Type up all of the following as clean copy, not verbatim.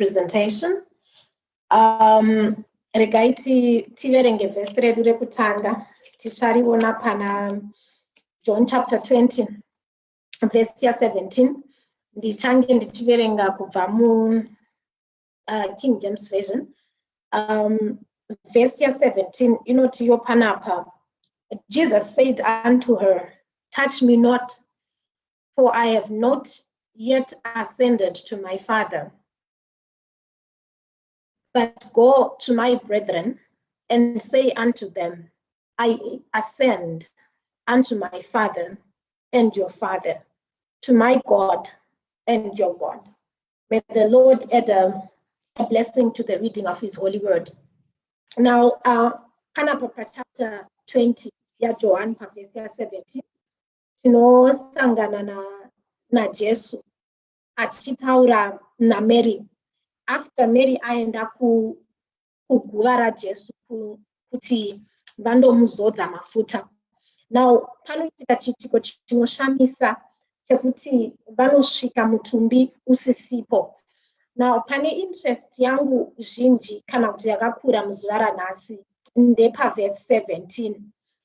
presentation. Regai tiverenge vhesi redu rekutanga tichariona pana John chapter 20 verse 17. Ndichange ndichiverenga kubva mu King James version. Verse 17 inoti yo panapa. Jesus said unto her, touch me not, for I have not yet ascended to my Father, but go to my brethren and say unto them, I ascend unto my Father and your Father, to my God and your God. May the Lord add a blessing to the reading of his holy word. Now, Panapa chapter 20, ya John, verse 17, tinosangana na Jesu achitaura na Mary. After Mary aenda kuguva raJesu kuti vandomuzodza mafuta. Now, panoitika chiitiko chinoshamisa chekuti vanosvika mutumbi usisipo. Now, pane interest yangu zhinji kana kuti yakakura muzuva ranhasi ndepa verse 17.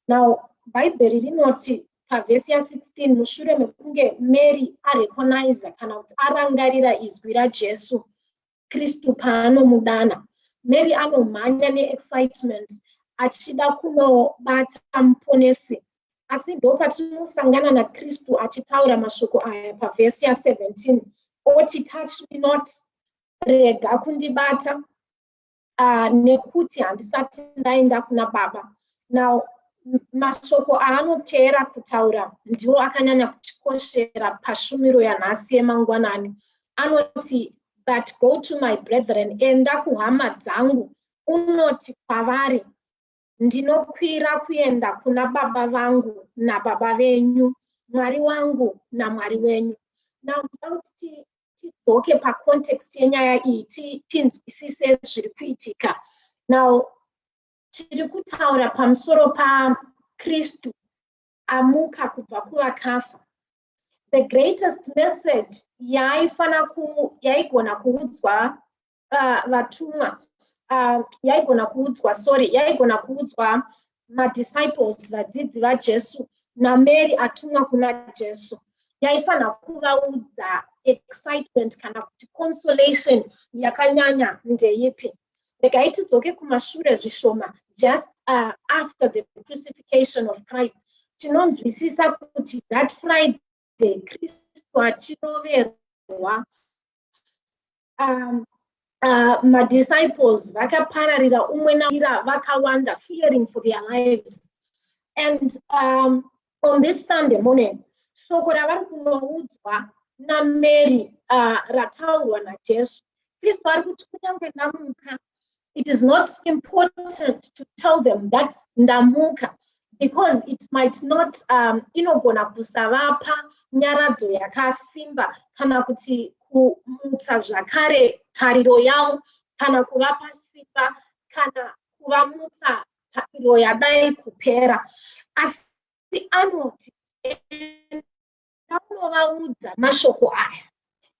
Now, Bible rinoti pavhesi 16 mushure mekunge Mary arecognize kana kuti arangarira izwi raJesu Kristu paanomudana, Mary anomhanya neexcitement achida kunobata muponesi. Asi ndo patinosangana na Kristu achitaura mashoko aya pavhesi 17 oti touch me not, rega kundibata nekuti handisati ndaenda kuna Baba. Now, mashoko aanotera kutaura ndiwo akanyanya kutikoshera pashumiro yanhasi yemangwanani. Anoti, but go to my brethren, enda kuhama dzangu unoti kwavari, ndinokwira kuenda kuna Baba vangu naBaba venyu, Mwari wangu naMwari wenyu. Now, ndauti tidzoke pacontext yenyaya iyi tinzwisise zviri kuitika. Now, tiri kutaura pamusoro paKristu amuka kubva kuvakafa. The greatest message yaigona kuudzwa vatumwa, yaigona kuudzwa madisciples, vadzidzi vaJesu, naMary atumwa kuna Jesu. Yaifana kuvaudza excitement kana kuti consolation yakanyanya ndeipi. Regai tidzoke kumashure zvishoma just after the crucifixion of Christ. Tinonzwisisa kuti that Friday Kristu achinoverwa, madisciples vakapararira umwe naumwe vakawanda, fearing for their lives. And on this Sunday morning, shoko ravari kunoudzwa naMary rataurwa naJesu. Kristu ari kuti kunyange ndamuka, it is not important to tell them that ndamuka, because it might not inogona kusavapa nyaradzo yakasimba kana kuti kumutsa zvakare tariro yavo, kana kuvapa simba, kana kuvamutsa tariro yadai kupera. Asi anoti ndaunovaudza mashoko aya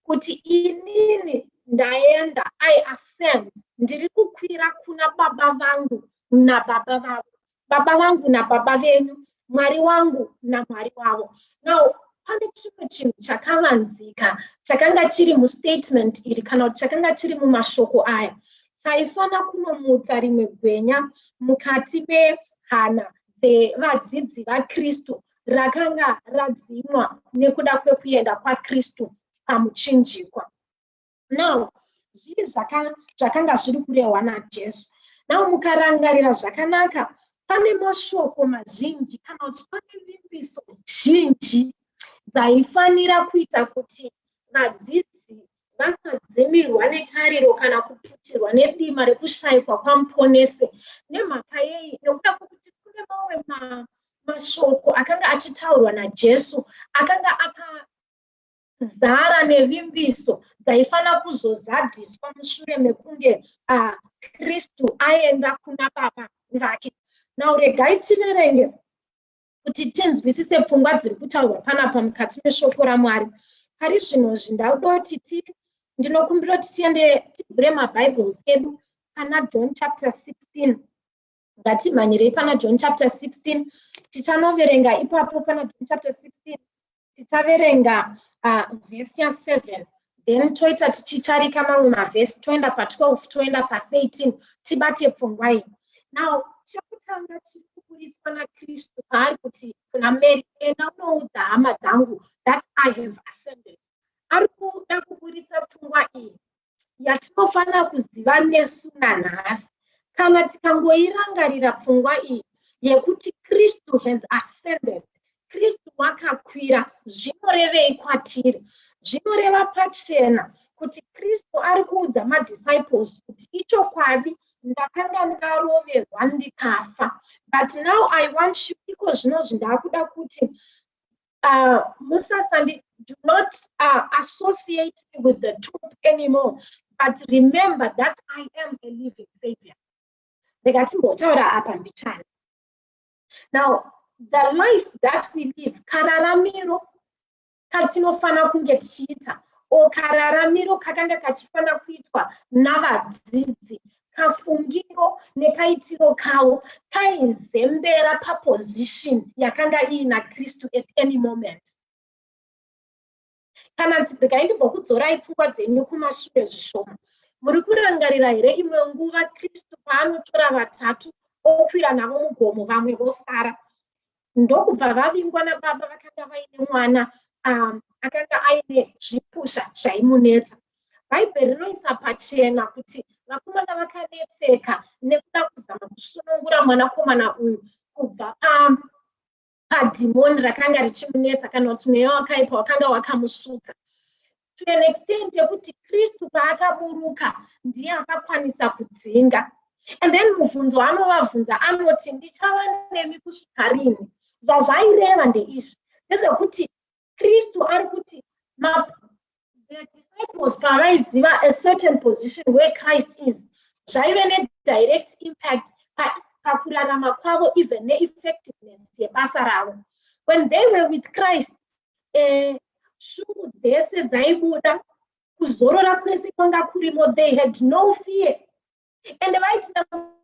kuti inini ndaenda, I ascend, ndiri kukwira kuna Baba vangu naBaba vavo, Baba vangu naBaba venyu, Mwari wangu naMwari wavo. Now, pane chimwe chinhu chakavanzika chakanga chiri mustatement iri kana kuti chakanga chiri mumashoko aya chaifana kunomutsa rimwe gwenya mukati mehana dzevadzidzi vaKristu rakanga radzimwa nekuda kwekuenda kwaKristu pamuchinjikwa. Now, zviri zvakanga zviri kurehwa naJesu. Now, mukarangarira zvakanaka, pane mashoko mazhinji kana kuti pane vimbiso zhinji dzaifanira kuita kuti vadzidzi vasadzimirwa netariro kana kuputirwa nedima rekushayikwa kwamuponesi. Nemhaka yei? Nekuda kwekuti kune mamwe mashoko akanga achitaurwa naJesu akanga akazara nevimbiso dzaifana kuzozadziswa mushure mekunge Kristu aenda kuna Baba vake. Now, regai tiverenge kuti tinzwisise pfungwa dziri kutaurwa panapa mukati meshoko raMwari. Pari zvino zvindauda kuti Ndinokumbira kuti tivhure maBhibhles edu pana John chapter 16. Ngatimhanyirei pana John chapter 16. Tichanoverenga ipapo pana John chapter 16. Tichaverenga vhesi ya7. Then toita tichicharika mamwe mavhesi toenda pa12 toenda pa13 tibate pfungwa iyi. Now, chekutanga chiri kuburiswa naKristu paari kuti kuna Mary, enda unoudza hama dzangu that I have ascended. Ari kuda kuburitsa pfungwa iyi yatinofanira kuziva nesu nanhasi. Kana tikangoirangarira pfungwa iyi yekuti Kristu has ascended, Kristu wakakwira, zvinorevei kwatiri? Zvinoreva pachena kuti Kristu ari kuudza madisciples kuti ichokwadi ndakanga ndaroverwa ndikafa, but now I want you, iko zvinozvi ndakuda kuti do not associate me with the tomb anymore, but remember that I am a living Savior. Ndakatimbotaura apa mbichana. Now, the life that we live, kararamiro katinofana kunge tichiita, o kararamiro kakanga kachifana kuitwa navadzidzi, kafungiro nekaitiro kawo kaizembera paposition yakanga iina Kristu at any moment. Kana ndikaindibvokudzorai pfungwa dzenyu kumashure zvishoma, muri kurangarira here imwe nguva Kristu paanotora vatatu okwira navo mugomo, vamwe vosara, ndokubva vavingwa nababa vakanga vaine mwana akanga aine zvipusha zvaimunetsa. Bhaibheri rinoisa pachena kuti vakomana vakanetseka nekuda kuzama kusunungura mwanakomana uyu kubva padhimoni rakanga richimunetsa kana kuti mweya wakaipa wakanga wakamusudza, to an extent yekuti Kristu paakaburuka ndiye akakwanisa kudzinga. And then mubvunzo anovabvunza anoti, ndichava nemi kusvika rini? Zvazvaireva ndeizvi, ndezvekuti Kristu ari kuti the disciples pavaiziva a certain position where Christ is, zvaive nedirect impact pakurarama kwavo, even neeffectiveness yebasa ravo. When they were with Christ, shungu dzese dzaibuda, kuzorora kwese kwanga kurimo, they had no fear. And vaiti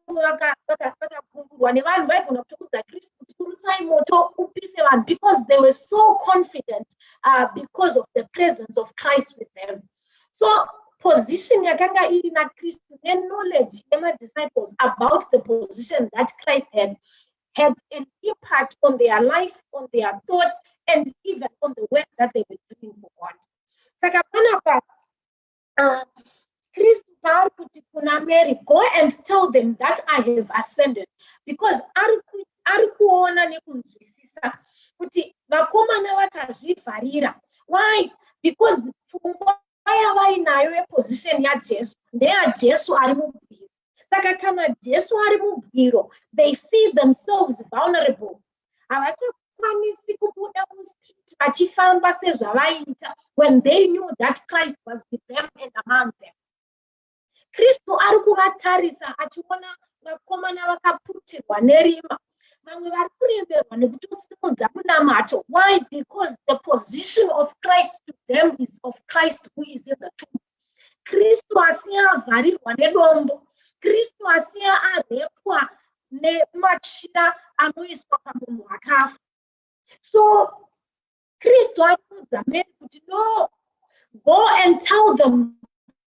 vakagumburwa nevanhu vaigona kutokudza Kristu kuti kurutsai moto upise vanhu, because they were so confident because of the presence of Christ with them. So position yakanga iri naKristu knowledge yemadisciples about the position that Christ had an impact on their life, on their thoughts, and even on the work that they were doing for God. Saka panapa Kristu paari kuti kuna Mary, go and tell them that I have ascended, because ari kuona nekunzwisisa kuti vakomana vakazvivharira. Why? Because pfungwa yavainayo yeposition yaJesu ndeyaJesu ari mubwiro. Saka kana Jesu ari mubwiro, they see themselves vulnerable. Havachakwanisi kubuda mustreet vachifamba sezvavaita when they knew that Christ was with them and among them. Kristu ari kuvatarisa achiona vakomana vakaputirwa nerima, vamwe vari kuremberwa nekutosimudza munamato. Why? Because the position of Christ to them is of Christ who is in the tomb. Kristu asiya avharirwa nedombo, Kristu asiya arepwa nemachira anoiswa pamunhu akafa. So Kristu ari kuudza Mary kuti no, go and tell them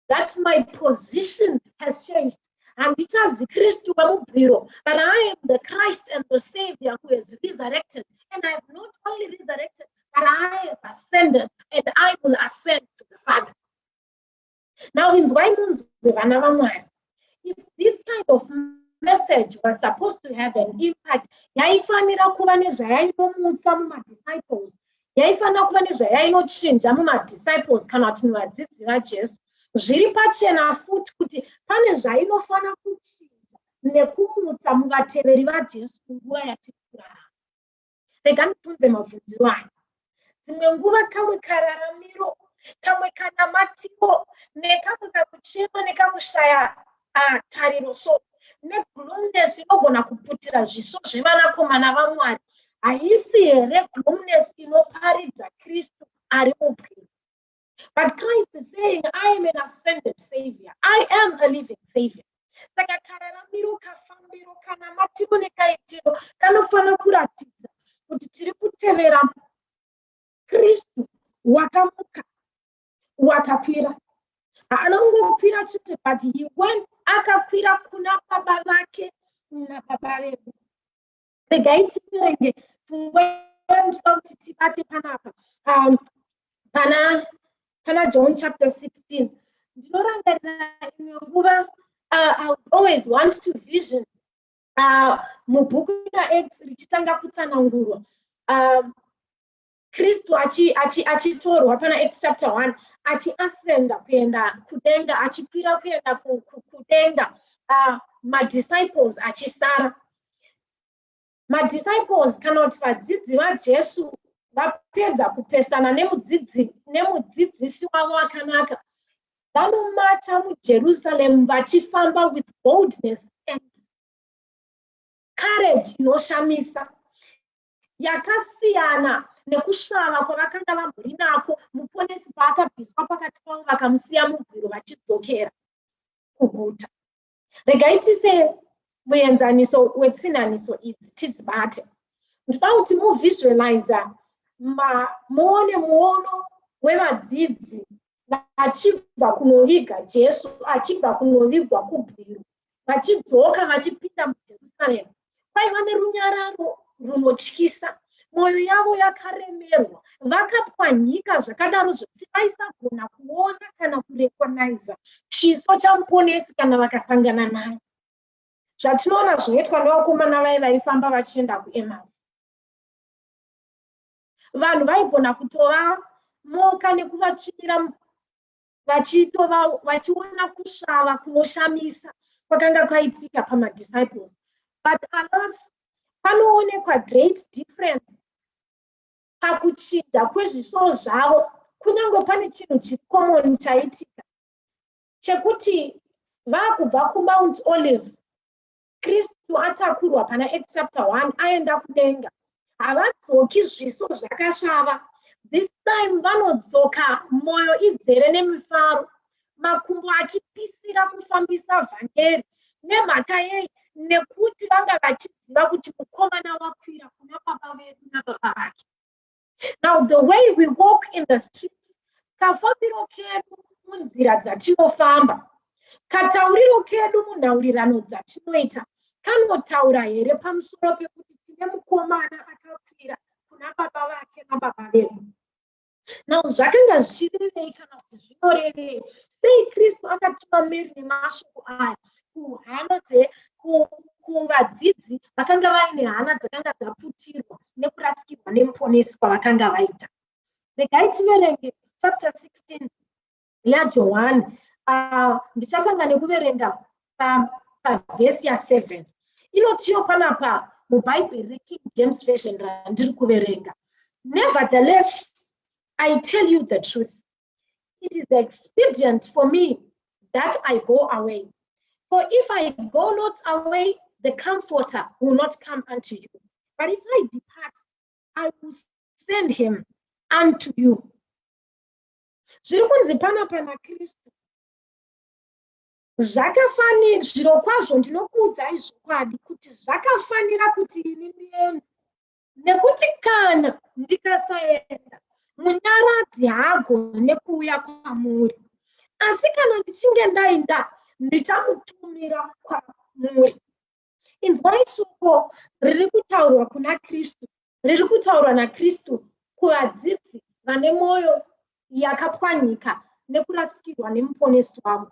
that my position has changed. Handichazi Kristu wemubwiro, but I am the Christ and the Savior who has resurrected. And I have not only resurrected, but I have ascended, and I will ascend to the Father. Now, in Zwaimunzwe, if this kind of message was supposed to have an impact, yaifanira kuva nezvayaimomutsa mumadisciples, yaifanira kuva nezvayainochinja mumadisciples kana kuti muvadzidzi vaJesu. Zviri pachena futi kuti pane zvainofana kuchinja nekumutsa muvateveri vaJesu nguva yatiri kurarama. Rega ndibvunze mabvunziro aya. Dzimwe nguva kamwe kararamiro, kamwe kanamatiro, nekamwe kakuchema nekakushaya tariro, so negloomness inogona kuputira zviso zvevanakomana vaMwari, haisi here gloomness inoparidza Kristu ari mubwiro? But Christ is saying, I am an ascended Savior. I am a living Savior. Saka kararamiro kafambiro kana matiro nekaitiro kanofana kuratidza kuti tiri kutevera Kristu wakamuka wakakwira. Anongokwira chete, but he went akakwira kuna baba vake nababa vedu. Regai tiverenge pfungwa ndinoda kuti tibate panapa pana John chapter 16. Ndinorangarira imwe nguva I would always want to vision mubhuku raActs richitanga kutsanangurwa Kristu achitorwa pana Acts chapter 1 achiascenda kuenda kudenga, achikwira kuenda kudenga, madisciples achisara. Madisciples kana kuti vadzidzi vaJesu vapedza kupesana nemudzidzisi wavo wakanaka, vanomacha muJerusaremu vachifamba with boldness and courage inoshamisa, yakasiyana nekusvava kwavakanga vambori nako muponesi paakabviswa pakati pavo vakamusiya mugwiro vachidzokera kuguta. Regai tise muenzaniso wetsinhaniso idzi tidzibate. Ndoda kuti muvisualize muone muono wevadzidzi vachibva kunoviga Jesu, achibva kunovigwa kubwiro, vachidzoka vachipinda muJerusaremu. Kwaiva nerunyararo runotyisa, mwoyo yavo yakaremerwa, vakapwanyika zvakadaro zvokuti vaisagona kuona kana kurecognize chiso chamuponesi kana vakasangana naye. Zvatinoona zvinoitwa nevakomana vai vaifamba vachienda kuEmmaus. Vanhu vaigona kutova moka nekuvatsvira vachiona kusvava kunoshamisa kwakanga kwaitika pamadisciples. But alas, panoonekwa great difference pakuchinja kwezviso zvavo, kunyange pane chinhu chiri common chaitika chekuti vakubva kuMount Olive, Kristu atakurwa pana Acts chapter 1 aenda kudenga, havadzoki zviso zvakasvava. This time vanodzoka mwoyo izere nemifaro, makumbo achipisira kufambisa vhangeri. Nemhaka yei? Nekuti vanga vachiziva kuti mukomana wakwira kuna baba vedu nababa vake. Now the way we walk in the streets, kafambiro kedu munzira dzatinofamba, katauriro kedu munhaurirano dzatinoita, kanotaura here pamusoro pekuti tine mukomana akakwira kuna baba vake nababa vedu? Now zvakanga zvichirevei kana kuti zvinorevei? Sei Kristu akatuma Mary nemashoko aya kuvadzidzi vakanga vaine hana dzakanga dzaputirwa nekurasikirwa nemuponesi kwavakanga vaita? Regai tiverenge chapter 16 yaJohani. Ndichatanga nekuverenga pavhesi ya7. Inotiyo panapa mubhaibheri reKing James Version randiri kuverenga. Nevertheless, I tell you the truth. It is expedient for me that I go away. For if I go not away, the Comforter will not come unto you. But if I depart, I will send him unto you. Zviri kunzi panapa naKristu zvakafanira, zviro kwazvo ndinokuudzai zvokwadi kuti zvakafanira kuti ini ndiende, nekuti kana ndikasaenda munyaradzi haagone kuuya kwamuri, asi kana ndichinge ndaenda ndichamutumira kwamuri. Inzwai shoko riri kutaurwa kuna Kristu, riri kutaurwa naKristu kuvadzidzi vane mwoyo yakapwanyika nekurasikirwa nemuponesi wavo.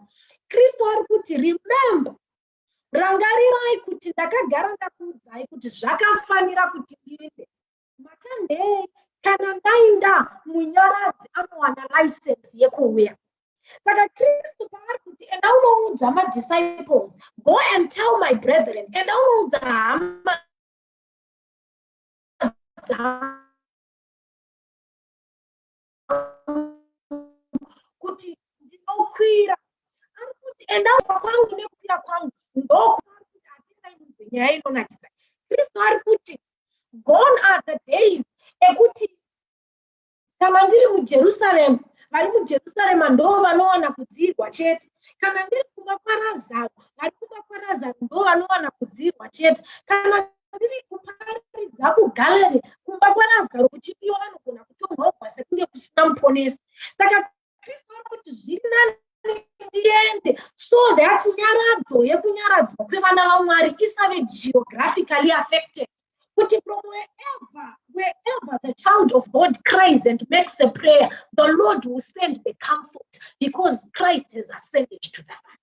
Kristu ari kuti, remember, rangarirai kuti ndakagara ndakuudzai kuti zvakafanira kuti ndiende. Makandei kana ndaenda munyaradzi anowana license yekuuya. Saka Kristu paari kuti enda unoudza madisciples, go and tell my brethren, enda unoudza hama kuti ndinokwira. Ari kuti enda kwangu nekukwira kwangu ndokuari kuti atendai munzwe nyaya inonakisa. Kristu ari kuti gone are the days ekuti kana ndiri muJerusaremu vari mujerusarema ndo vanowana kudzirwa chete. Kana ndiri kumba kwaRazaro, vari kumba kwaRazaro ndo vanowana kudzirwa chete. Kana ndiri kuparidza kuGalilee, kumba kwaRazaro kuchipiwa vanogona kutonhorwa sekunge kusina muponesi. Saka Kristu ari kuti zviri nani ndiende, so that nyaradzo yekunyaradzwa kwevana vaMwari isave geographically affected. Kuti from wherever the child of God cries and makes a prayer, the Lord will send the comfort because Christ has ascended to the Father.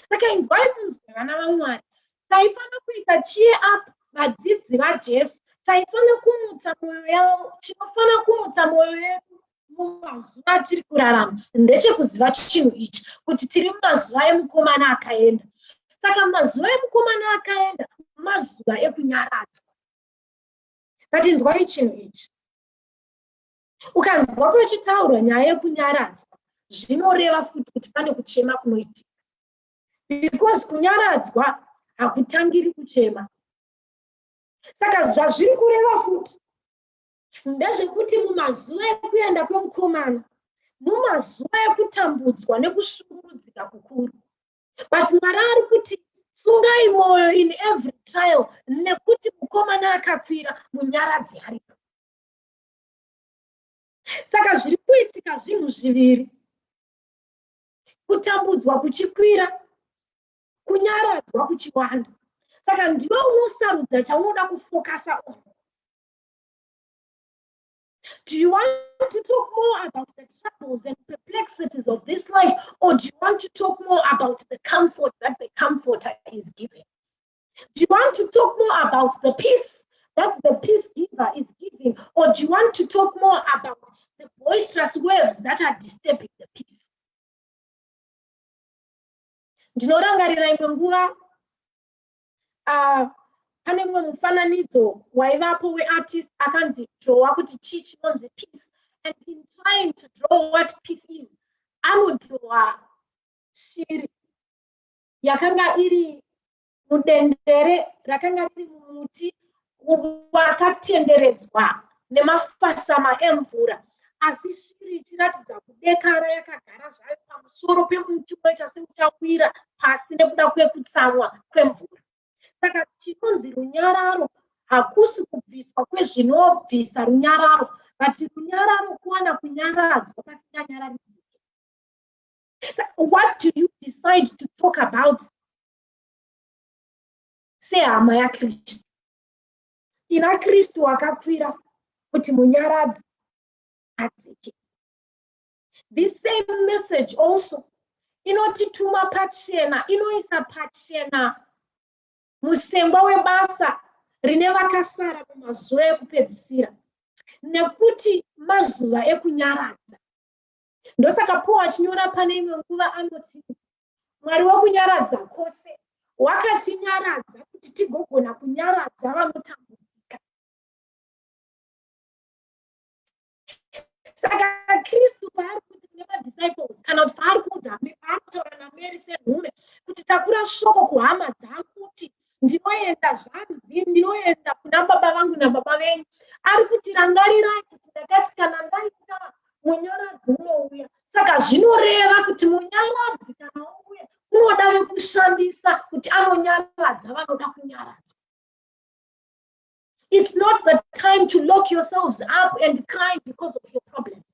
Saka inzwai kunzwa vana vaMwari, taifana kuita cheer up vadzidzi vaJesu, taifana kumutsa mwoyo yavo, tinofana kumutsa mwoyo yedu mumazuva atiri kurarama ndechekuziva chinhu ichi, kuti tiri mumazuva emukomana akaenda. Saka mazuva emukomana akaenda mazuva ekunyaradzwa. Kati nzwai chinhu ichi, ukanzwa kuchitaurwa nyaya yekunyaradzwa, zvinoreva futi kuti pane kuchema kunoitika, because kunyaradzwa hakutangiri kuchema. Saka zvazviri kureva futi ndezvekuti mumazuva ekuenda kwemukomana, mumazuva ekutambudzwa nekushungurudzika kukuru, but Mwari ari kuti sungai mwoyo in every trial, nekuti mukomana akakwira munyaradzi aripo. Saka zviri kuitika zvinhu zviviri, kutambudzwa kuchikwira, kunyaradzwa kuchiwanda. Saka ndiwe unosarudza chaunoda kufokasa on. Do you want to talk more about the troubles and perplexities of this life, or do you want to talk more about the comfort that the Comforter is giving? Do you want to talk more about the peace that the peace giver is giving, or do you want to talk more about the boisterous waves that are disturbing the peace? Ndinorangarira imwe nguva pane mumwe mufananidzo waivapo weartist akanzi drawa kuti chii chinonzi peace, and in trying to draw what peace is, anodrowa shiri yakanga iri mudendere rakanga riri mumuti wakatenderedzwa nemafashama emvura, asi shiri ichiratidza kudekara yakagara zvayo pamusoro pemuti unoita semuchawira pasi nekuda kwekutsamwa kwemvura. Saka chinonzi runyararo hakusi kubviswa kwezvinobvisa runyararo, but runyararo kuwana kunyaradzwa pasina nyararidzike. What do you decide to talk about? Sehama yaKristu. Ina Kristu akakwira kuti munyaradzi adzike. This same message also inotituma pachena, inoisa pachena musengwa webasa rine vakasara mumazuva ekupedzisira, nekuti mazuva ekunyaradza. Ndosaka Paul achinyora pane imwe nguva anoti Mwari wekunyaradza kwose wakatinyaradza kuti tigogona kunyaradza vanotambudzika. Saka Kristu paari kuti nemadisciples kana kuti paari kuudza paanotaura naMary senhume kuti takura shoko kuhama dzangu kuti ndinoenda zvanzi, ndinoenda kuna baba vangu nababa venyu, ari kuti rangarirai kuti ndakati kana ndaita munyaradzi unouya. Saka zvinoreva kuti munyaradzi kana ouya unoda vekushandisa kuti anonyaradza vanoda kunyaradzwa. It's not the time to lock yourselves up and cry because of your problems.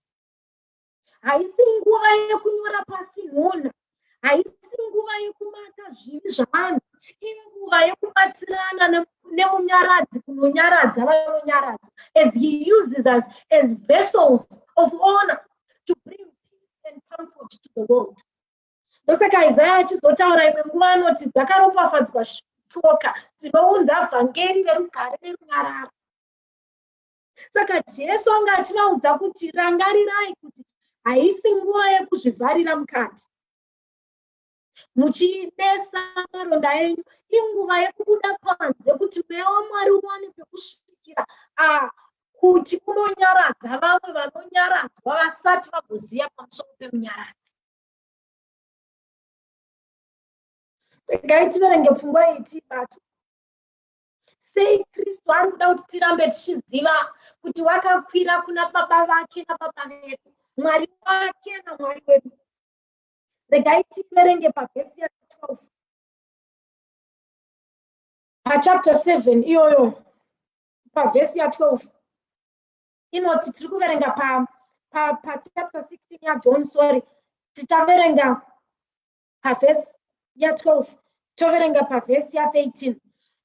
Haisi nguva yekunyora pasi nhona, haisi nguva yekumaka zvivi zvavanhu, inguva yekubatsirana nemunyaradzi kunonyaradza vanonyaradzwa, as he uses us as vessels of honor to bring peace and comfort to the world. Ndosaka Isaiah achizotaura imwe nguva anoti dzakaropafadzwa tsoka dzinounza vhangeri rerugare nerunyararo. Saka Jesu anga achivaudza kuti rangarirai kuti haisi nguva yekuzvivharira mukati muchinesa maronda enyu, inguva yekubuda panze kuti mweya waMwari uwane pekusvikira, kuti unonyaradza vamwe vanonyaradzwa vasati vagoziva pamusoro pemunyaradzi. Regai tiverenge pfungwa iyi tibata. Sei Kristu ari kuda kuti tirambe tichiziva kuti wakakwira kuna baba vake nababa vedu, Mwari wake naMwari wedu. Regai tiverenge pavhesi ya12 pachapter 7 iyoyo pavhesi ya12 inoti tiri kuverenga pachapter 16 yaJohn, sorry, tichaverenga pavhesi ya12 toverenga pavhesi ya13.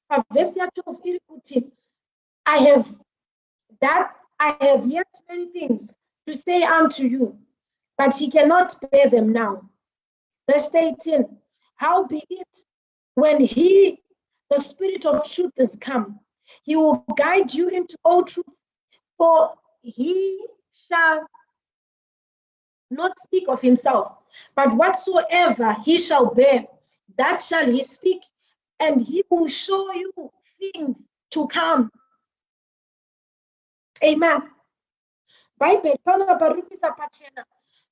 Pavhesi ya12 iri kuti I have yet many things to say unto you, but he cannot bear them now. Verse 18, howbeit, when he, the Spirit of truth, is come, he will guide you into all truth, for he shall not speak of himself, but whatsoever he shall bear, that shall he speak, and he will show you things to come. Amen. Bible panapa rikisa pachena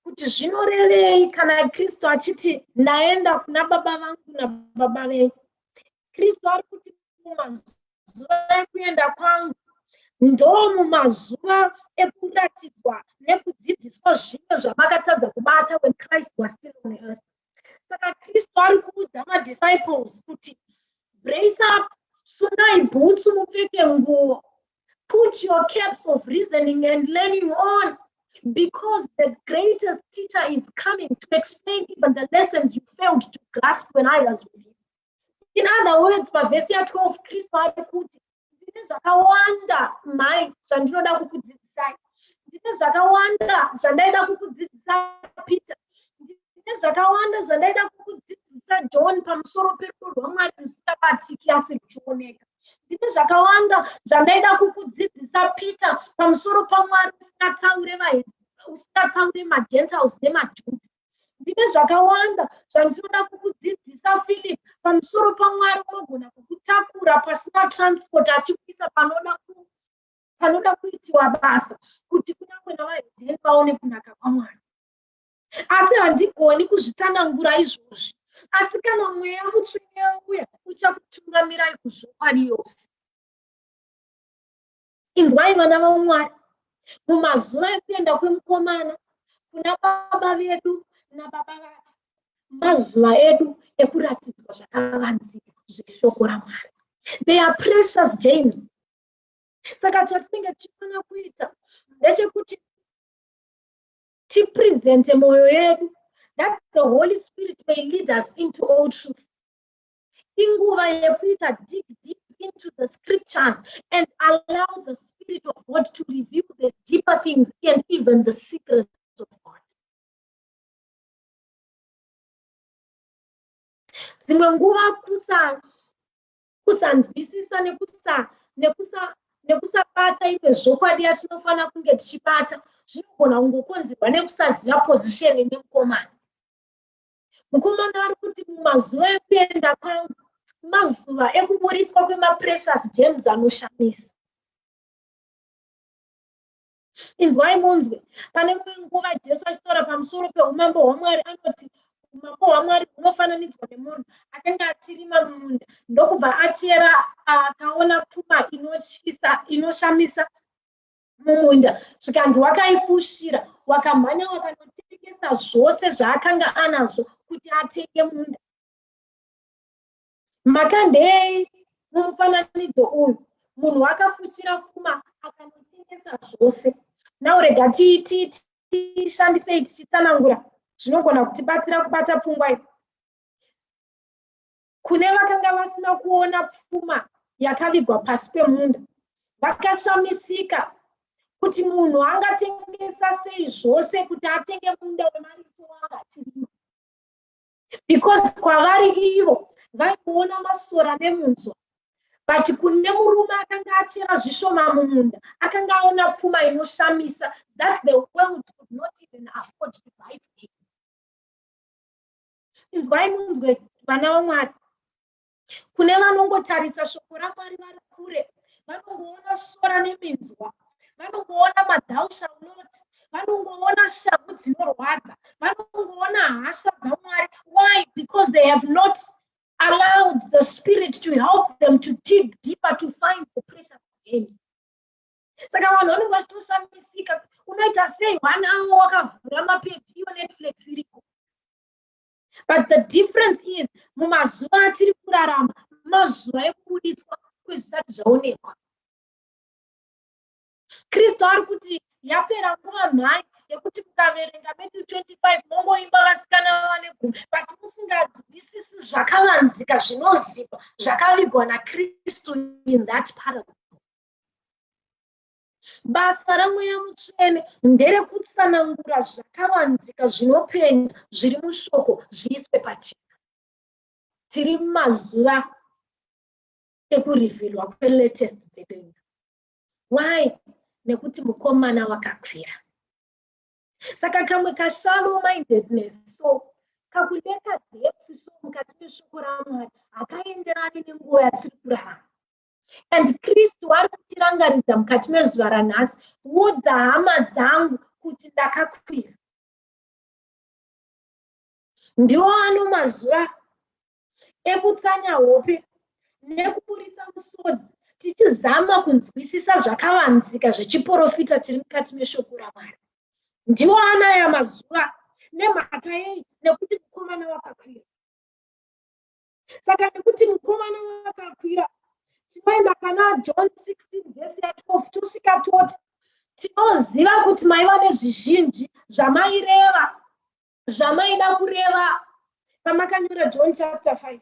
kuti zvinorevei kana Kristu achiti naenda kuna baba vangu na baba venyu. Kristu ari kuti mumazuva ekuenda kwangu ndo mumazuva ekuratidzwa nekudzidziswa zvimwe zvamakatadza kubata when Christ was still on the earth. Saka Kristu ari kuudza madisciples kuti brace up, sungai bhutsu mupfeke nguo. Put your caps of reasoning and learning on, because the greatest teacher is coming to explain even the lessons you failed to grasp when I was with you. In other words, pavhesi ya12 Kristu ari kuti ndine zvakawanda mai zvandinoda kukudzidzisai. Ndine zvakawanda zvandaida kukudzidzisa Peter. Ndine zvakawanda zvandaida kukudzidzisa John pamusoro perudo rwaMwari rusingabatiki asi ruchioneka. Ndine zvakawanda zvandaida kukudzidzisa Peter pamusoro paMwari usingatsaure maGentiles nemaJudha. Ndine zvakawanda zvandinoda kukudzidzisa Philip pamusoro paMwari unogona kukutakura pasina transport achikuisa panoda kuitiwa basa kuti kunyange navaHedheni vaone kunaka kwaMwari. Asi handigoni kuzvitanangura izvozvi. Asi kana mweya mutsvene uya uchakutungamirai kuzvokwadi yose. Inzwai vana vaMwari, mumazuva ekuenda kwemukomana kuna baba vedu nababa vake, mazuva edu ekuratidzwa zvakavanzika zveshoko raMwari. They are precious, James. Saka chatinenge tichifana kuita ndechekuti tipresente moyo yedu, that the Holy Spirit may lead us into all truth. Inguva yekuita dig deep into the scriptures and allow the Spirit of God to reveal the deeper things and even the secrets of God. Zimwe nguva kusanzwisisa nekusabata imwe zvokwadi yatinofana kunge tichibata zvinogona kungokonzerwa nekusaziva position nemukomana. Mukomana ari kuti mumazuva ekuenda kwangu mazuva ekuburiswa kwemaprecious gems anoshamisa. Inzwai munzwe, pane imwe nguva Jesu achitaura pamusoro peumambo hwaMwari anoti umambo hwaMwari hunofananidzwa nemunhu akanga achirima mumunda, ndokubva achera akaona pfuma inoshamisa mumunda, zvikanzi wakaifushira, wakamhanya wakanotengesa zvose zvaakanga anazvo kuti atenge munda. Makandei mumufananidzo uyu, munhu wakafushira pfuma akanotengesa zvose. Nawo rega tishandisei tichitsanangura zvinogona kutibatsira kubata pfungwa iyi. Kune vakanga vasina kuona pfuma yakavigwa pasi pemunda, vakashamisika kuti munhu angatengesa sei zvose kuti atenge munda wemarito wanga achirima. Because kwavari ivo vaikuona masora nemunzwa, but kune murume akanga achera zvishoma mumunda akanga aona pfuma inoshamisa that the world could not even afford to buy for him. Inzwai munzwe vana vaMwari, kune vanongotarisa shoko raMwari vari kure, vanongoona sora neminzwa, vanongoona thou shalt not, vanongoona shangu dzinorwadza, vanongoona hasha dzaMwari. Why? Because they have not allowed the Spirit to help them to dig deeper to find the precious gems. Saka vanhu vanenge vachitoshamisika unoita sei 1 hour wakavhura mapeji iyo Netflix iriko. But the difference is mumazuva atiri kurarama mazuva ekubuditswa kwezvisati zvaonekwa. Kristu ari kuti yapera nguva mhai yekuti mukaverenga Matthew 25 mongoimba vasikana vane gumi, but musinganzwisisi zvakavanzika zvinoziva zvakavigwa naKristu in that parable. Basa raMweya Mutsvene nderekutsanangura zvakavanzika zvinopenya zviri mushoko zviiswe pachena. Tiri mumazuva ekurivhirwa kwelatest dzedenga. Why? Nekuti mukomana wakakwira. Saka kamwe kashallow mindedness, so kakuleka depth so mukati meshoko raMwari hakaenderani nenguva yatiri kurarama. And Kristu ari kutirangaridza mukati mezuva ranhasi, udza hama dzangu kuti ndakakwira. Ndiwo ano mazuva ekutsanya hope nekuburisa musodzi tichizama kunzwisisa zvakavanzika zvechiprofita chiri mukati meshoko raMwari. Ndiwo anaya mazuva nemhaka yei? Nekuti mukomana wakakwira. Saka nekuti mukomana wakakwira tinoenda pana John 16 verse 12 tosvika toti tinoziva kuti maiva nezvizhinji zvamaireva zvamaida kureva pamakanyora John chapter 5.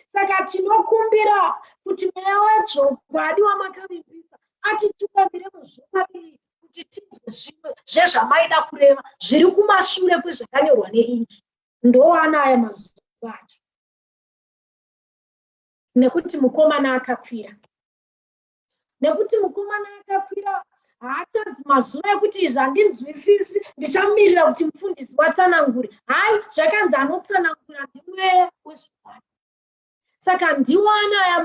Saka tinokumbira kuti mweya wezvokwadi wamakavimbisa atitukamire muzvuma iri kuti tinzwe zvimwe zvezvamaida kureva zviri kumashure kwezvakanyorwa neingi. Ndoana aya mazuva acho. Nekuti mukomana akakwira. Nekuti mukomana akakwira haachazi mazuva ekuti izvi handinzwisisi ndichamirira kuti mufundisi watsanangure. Hai, zvakanzi anotsanangura ndimweya wezvokwadi. Saka ndiwo anaya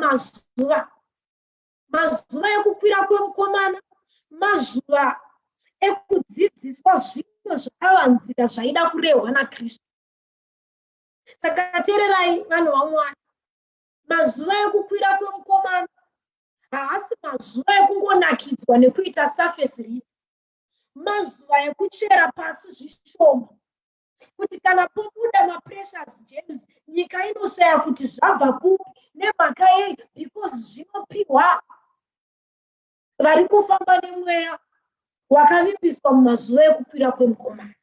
mazuva ekukwira kwemukomana, mazuva ekudzidziswa zvimwe zvakavanzika zvaida kurehwa naKristu. Saka teererai vanhu vaMwari, mazuva ekukwira kwemukomana haasi mazuva ekungonakidzwa nekuita surface reading. Mazuva ekuchera pasi zvishoma, kuti kana pobuda maprecious gems nyika inoshaya kuti zvabva kupi nemhaka yei, because zvinopiwa vari kufamba nemweya wakavimbiswa mumazuva ekukwira kwemukomana.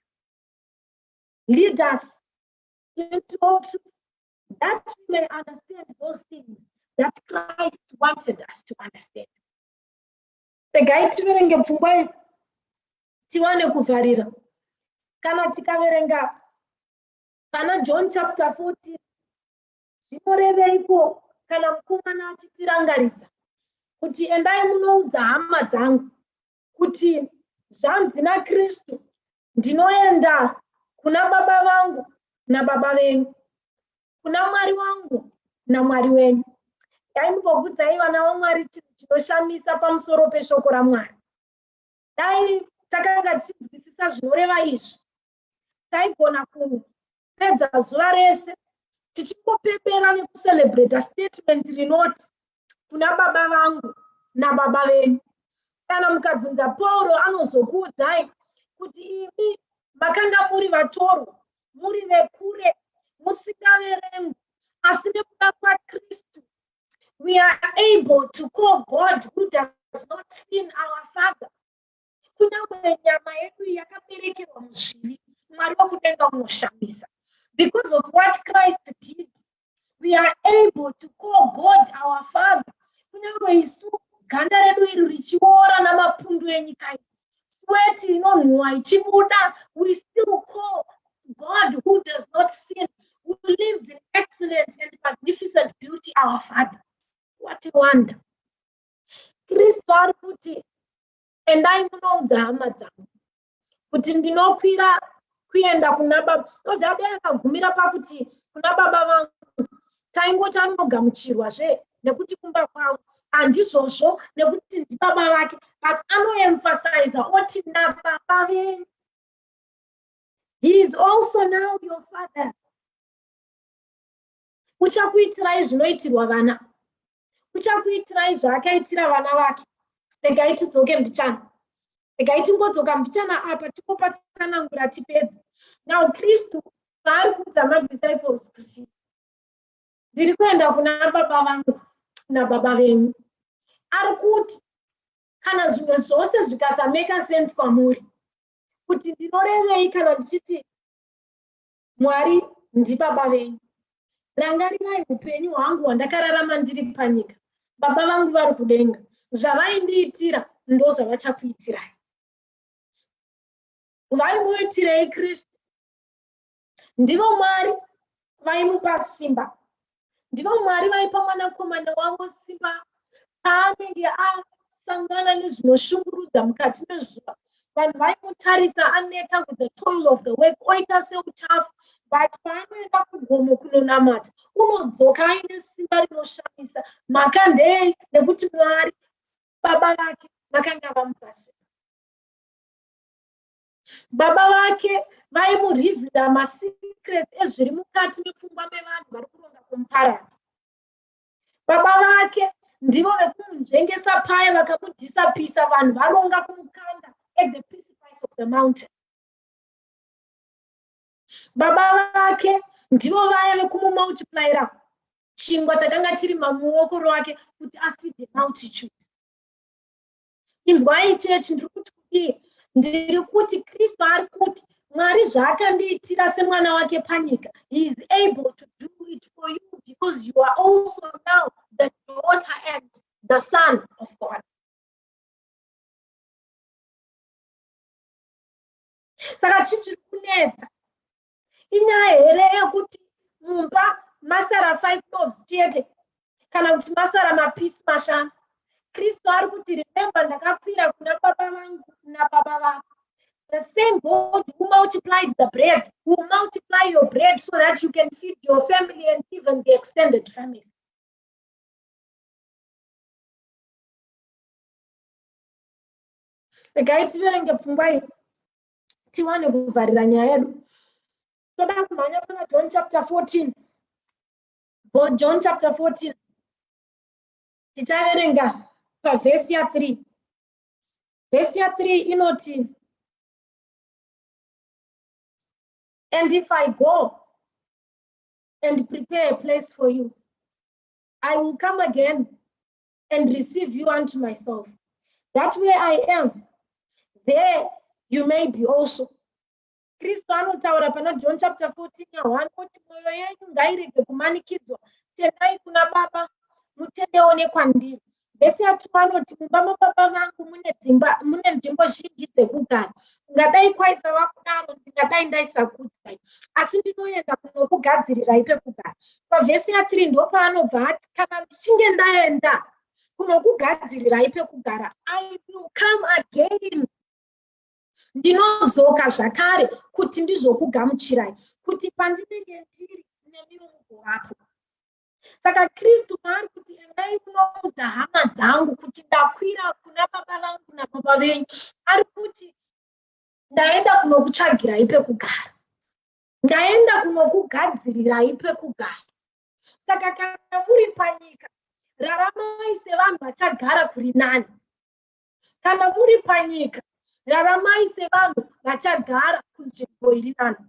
Lead us into all truth, that we may understand those things that Christ wanted us to understand. Regai tiverenge pfungwa iyi tiwane kuvharira. Kana tikaverenga pana John chapter 14 zvinoreveiko kana mukomana achitirangaridza kuti endai munoudza hama dzangu kuti zvanzi naKristu, ndinoenda kuna baba vangu nababa venyu, kuna Mwari wangu naMwari wenyu. Ndaimbokuudzai vana vaMwari chinhu chinoshamisa pamusoro peshoko raMwari. Dai takanga tichizwisisa zvinoreva izvi, taigona kupedza zuva rese tichingopembera nekucelebrata statement rinoti kuna baba vangu nababa venyu. Kana mukabvunza Pauro anozokuudzai kuti imi makanga muri vatorwa, muri vekure, musingaverengwi, asi nekuda kwaKristu we are able to call God who does not sin our Father. Kunyange nyama yedu yakaberekerwa muzvivi, Mwari wekudenga unoshamisa. Because of what Christ did, we are able to call God our Father. Kunyange isu ganda redu iri richiora namapundu enyika iyi, sweat inonhuhwa ichibuda, we still call God who does not sin, who lives in excellence and magnificent beauty, our Father. What a wonder. Kristu ari kuti endai munoudza hama dzangu kuti ndinokwira kuenda kuna baba. Oziva dai akagumira pakuti kuna baba vangu taingoti anogamuchirwazve nekuti kumba kwavo, handizvozvo nekuti ndibaba vake, but anoemphasize oti nababa venyu. He is also now your Father. Uchakuitirai zvinoitirwa vana, uchakuitirai zvaakaitira vana vake. Regai tidzoke mbichana. regai tingodzoka mbichana apa tikopatsanangura tipedza. Now Kristu paari kuudza madisciples kuti ndiri kuenda kuna baba vangu nababa venyu, ari kuti kana zvimwe zvose zvikasameka sense kwamuri, kuti ndinorevei kana ndichiti Mwari ndibaba venyu. Rangarirai upenyu hwangu hwandakararama ndiri panyika. Baba vangu vari kudenga, zvavaindiitira ndo zvavachakuitirai. Vaimuitirei Kristu? Ndivo Mwari vaimupa simba, ndivo Mwari vaipa mwanakomana wavo simba paanenge asangana nezvinoshungurudza mukati mezuva. Vanhu vaimutarisa aneta with the toil of the work, oita seuchafu, but paanoenda kugomo kunonamata unodzoka aine simba rinoshamisa. Mhaka ndei? Nekuti Mwari baba vake vakanga vamupa simba. Baba vake vaimurivhira masecrets ezviri mukati mepfungwa mevanhu vari kuronga kumuparadza. Baba vake ndivo vekumunzvengesa paya vakamudhisapisa vanhu varonga kumukanda at the precipice of the mountain. Baba vake ndivo vaya vekumumultiplyira chingwa chakanga chiri muruoko rwake kuti afidhe multitude. Inzwai chechi, ndiri kuti kudii? Ndiri kuti Kristu ari kuti Mwari zvaakandiitira semwana wake panyika, he is able to do it for you because you are also now the daughter and the son of God. Saka chichiri kunetsa inyaya here yekuti mumba masara 5 loaves chete kana kuti masara mapisi mashanu. Kristu ari kuti remember, ndakakwira kuna baba vangu nababa vako. The same God who multiplied the bread will multiply your bread so that you can feed your family and even the extended family. Regai tiverenge pfungwa iyi tiwane kuvharira nyaya yedu. Toda kumhanya pana John chapter 14. John chapter 14. Tichaverenga pavhesi ya 3. Vhesi ya 3 inoti, and if I go and prepare a place for you, I will come again and receive you unto myself, that where I am, there you may be also. Kristu anotaura pana John chapter 14:1 kuti mwoyo yenyu ngairege kumanikidzwa, tendai kuna Baba mutendewo nekwandiri. Vhesi ya 2 anoti, mumba mababa vangu mune nzvimbo zhinji dzekugara. Ngadai kwaisava kudaro, ndingadai ndaisakudzai, asi ndinoenda kunokugadzirirai pekugara. Pavhesi ya 3 ndo paanobva ati, kana ndichinge ndaenda kunokugadzirirai pekugara, I will come again. Ndinodzoka zvakare kuti ndizokugamuchirai, kuti pandinenge ndiri nemiwo mugovapo. Saka Kristu paari kuti endai kunoudza hama dzangu kuti ndakwira kuna baba vangu nababa venyu, ari kuti ndaenda kunokutsvagirai pekugara, ndaenda kunokugadzirirai pekugara. Saka kana muri panyika, raramai sevanhu vachagara kuri nani. Kana muri panyika, raramai sevanhu vachagara kunzvimbo iri nani.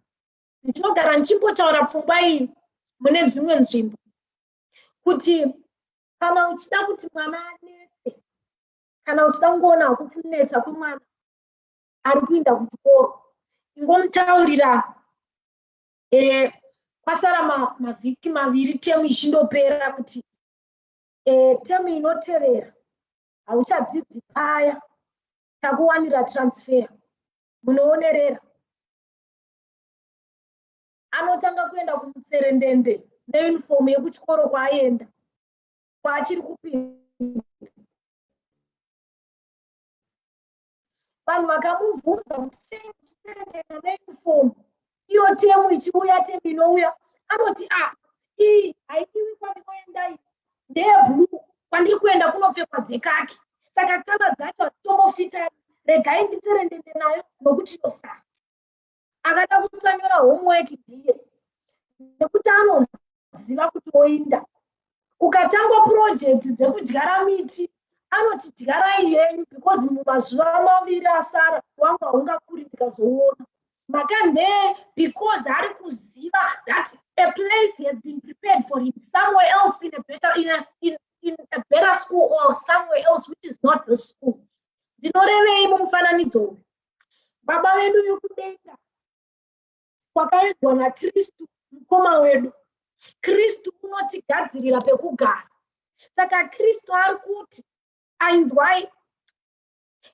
Ndinogara ndichimbotaura pfungwa iyi mune dzimwe nzvimbo, kuti kana uchida kuti mwana anetse, kana uchida kungoona kunetsa kwemwana ari kuenda kuchikoro, ingomutaurira kwasara mavhiki maviri temu ichindopera kuti temu inotevera hauchadzidzi paya, takuwanira transfer, munoonerera. Anotanga kuenda kumutserendende neunifomu yekuchikoro kwaayenda, kwaachiri kupinda. Vanhu vakamubvunza kuti sei muchitserendenda neunifomu iyo temu ichiuya, temu inouya, anoti iyi haidiwi kwandinoenda, iyi ndeyebhuruu, kwandiri kuenda kunopfekwa dzekaki. Saka kana dzacho hadzitombofitani, regai nditserendende nayo nokuti yosara. Akada kusanyora homework ndiye, nekuti anoziva kuti oinda. Kukatangwa project dzekudyara miti, anoti dyarai henyu because mumazuva maviri asara wangu haungakuri ndikazoona maka ndee because ari kuziva that a place has been prepared for him somewhere else in a better school or somewhere else which is not the school. Ndinorevei mumufananidzo uyu? Baba vedu vekudenga kwakaedzwa naKristu mukoma wedu. Kristu unotigadzirira pekugara. Saka Kristu ari kuti ainzwai,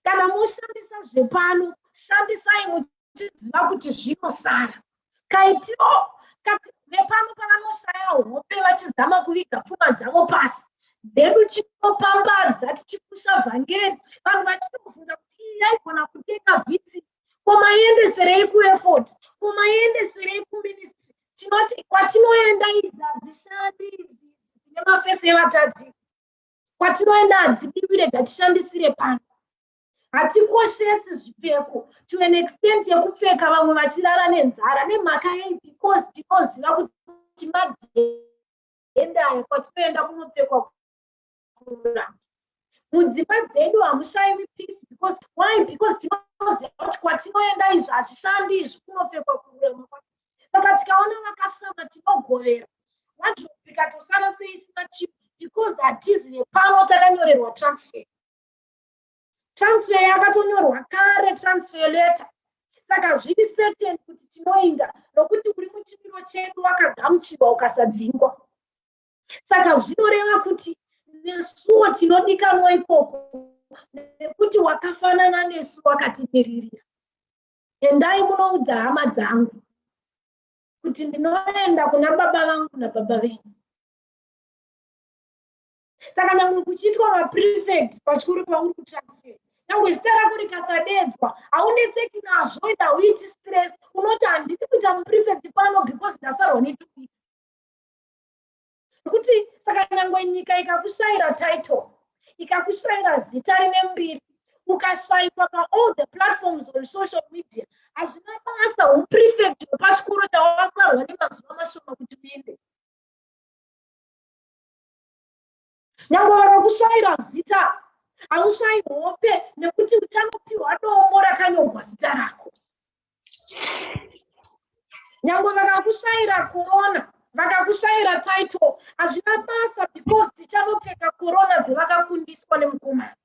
kana moshandisa zvepano, shandisai muchiziva kuti zvinosara. Kaitiro kati vepano pavanoshaya hope vachizama kuviga pfuma dzavo pasi, dzedu tinopambadza tichipusha vhangeri, vanhu vachitobvunza kuti iyi yaigona kutenga vhiti, ko maiendeserei kuefort, ko maiendeserei kuministry. Tinoti kwatinoenda idzi hadzishandi, dzine mafesi evatadzi. Kwatinoenda hadzidiwi, rega tishandisire pano. Hatikoshesi zvipfeko to an extent yekupfeka vamwe vachirara nenzara nemhaka yei, because tinoziva kuti madhenda aya kwatinoenda kunopfekwa kurura. Mudzimba dzedu hamushayiwi peace because why? Because tinoziva kuti kwatinoenda izvi hazvishandi, izvi kunopfekwa kurura. Saka tikaona vakashama tinogovera, wardrobe ikatosara seisina chipo because hatizi pano takanyorerwa transfer. Transfer yakatonyorwa kare, transfer letter. Saka zviri certain kuti tinoinda nokuti uri muchimiro chedu wakagamuchirwa ukasadzingwa. Saka zvinoreva kuti nesuwo tinodikanwa ikoko nekuti wakafanana nesu wakatimiririra. Endai munoudza hama dzangu kuti ndinoenda kuna baba vangu nababa venyu. Saka nyangwe kuchiitwa maprefect pachikuru pauri kutransfer, nyangwe zita rako rikasadedzwa haunetseki nazvo and hauiti stress. Unoti handidi kuita muprefect pano because ndasarwa ne2 weeks. Nokuti saka nyangwe nyika ikakushayira title, ikakushayira zita rine mbiri, ukashayikwa all the platforms on social media, hazvina basa uprefect wepachikoro chawasarwa nemazuva mashoma kuti uende. Nyangwe vakakushayira zita, haushayi hope nekuti uchanopiwa dombo rakanyorwa zita rako. Nyangwe vakakushayira corona, vakakushayira title, hazvina basa because tichanopfeka corona dzavakakundiswa nemukomana.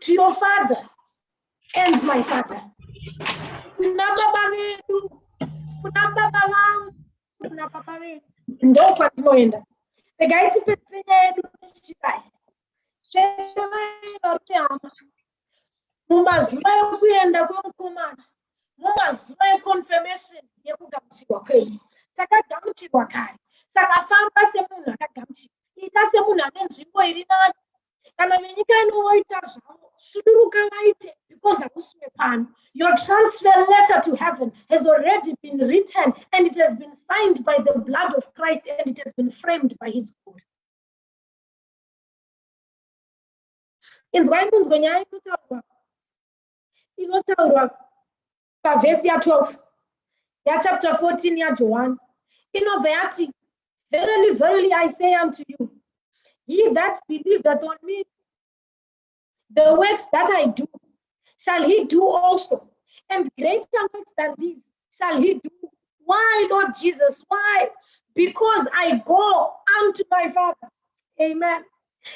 To your father and my father. Kuna baba vedu, kuna baba vangu, kuna baba vedu. Ndo kwatinoenda. Regai tipedzenya yedu tichidai. Mumazuva ekuenda kwemukomana, mumazuva econfirmation yekugamuchirwa kwenyu, takagamuchirwa kare. Saka famba semunhu akagamuchirwa, ita semunhu ane nzvimbo iri nani. Kana venyika inovoita zvavo, suduruka vaite because hakusiwe pano. Your transfer letter to heaven has already been written and it has been signed by the blood of Christ and it has been framed by his glory. Inzwai kunzwe nyaya inotaurwa pavhesi ya12 yachapter 14 yaJohani. Inobva yati, verily, verily, I say unto you, he that believeth on me, the works that I do, shall he do also, and greater works than these shall he do. Why, Lord Jesus? Why? Because I go unto my Father. Amen.